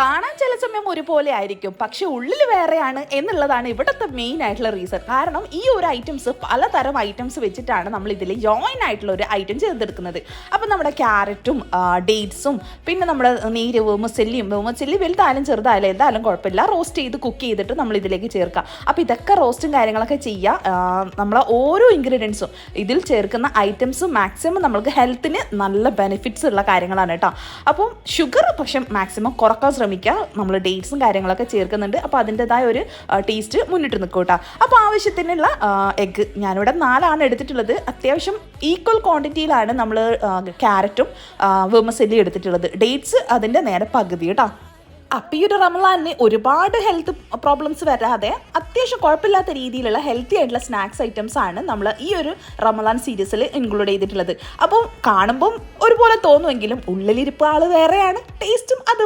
കാണാൻ ചില സമയം ഒരുപോലെ ആയിരിക്കും, പക്ഷെ ഉള്ളിൽ വേറെയാണ് എന്നുള്ളതാണ് ഇവിടുത്തെ മെയിൻ ആയിട്ടുള്ള റീസൺ. കാരണം ഈ ഒരു ഐറ്റംസ് പലതരം ഐറ്റംസ് വെച്ചിട്ടാണ് നമ്മൾ ഇതിൽ ജോയിൻ ആയിട്ടുള്ള ഒരു ഐറ്റം ചെയ്തെടുക്കുന്നത്. അപ്പം നമ്മുടെ ക്യാരറ്റും ഡേറ്റ്സും പിന്നെ നമ്മുടെ നീര് വേമസല്ലി വലുതായാലും ചെറുതായാലും എന്തായാലും കുഴപ്പമില്ല, റോസ്റ്റ് ചെയ്ത് കുക്ക് ചെയ്തിട്ട് നമ്മൾ ഇതിലേക്ക് ചേർക്കുക. അപ്പോൾ ഇതൊക്കെ റോസ്റ്റും കാര്യങ്ങളൊക്കെ ചെയ്യുക. നമ്മൾ ഓരോ ഇൻഗ്രീഡിയൻസും ഇതിൽ ചേർക്കുന്ന ഐറ്റംസും മാക്സിമം നമ്മൾക്ക് ഹെൽത്തിന് നല്ല ബെനിഫിറ്റ്സ് ഉള്ള കാര്യങ്ങളാണ് കേട്ടോ. അപ്പം ഷുഗർ പക്ഷെ മാക്സിമം കുറക്കാൻ ശ്രമിക്കുക. നമ്മൾ ഡേറ്റ്സും കാര്യങ്ങളൊക്കെ ചേർക്കുന്നുണ്ട്, അപ്പോൾ അതിൻ്റെതായ ഒരു ടേസ്റ്റ് മുന്നിട്ട് നിൽക്കും കേട്ടോ. അപ്പോൾ ആവശ്യത്തിനുള്ള എഗ്ഗ് ഞാനിവിടെ 4 എടുത്തിട്ടുള്ളത്. അത്യാവശ്യം ഈക്വൽ ക്വാണ്ടിറ്റിയിലാണ് നമ്മൾ ക്യാരറ്റും വേമസല്ലി എടുത്തിട്ടുള്ളത്. ഡേറ്റ്സ് അതിൻ്റെ നേരെ പകുതി കേട്ടോ. അപ്പോൾ ഈ ഒരു റമളാനിന് ഒരുപാട് ഹെൽത്ത് പ്രോബ്ലംസ് വരാതെ അത്യാവശ്യം കുഴപ്പമില്ലാത്ത രീതിയിലുള്ള ഹെൽത്തി ആയിട്ടുള്ള സ്നാക്സ് ഐറ്റംസ് ആണ് നമ്മൾ ഈ ഒരു റമളാൻ സീരീസിൽ ഇൻക്ലൂഡ് ചെയ്തിട്ടുള്ളത്. അപ്പോൾ കാണുമ്പം ഒരുപോലെ തോന്നുമെങ്കിലും ഉള്ളിലിരിപ്പ് ആൾ വേറെയാണ്, ടേസ്റ്റും അത്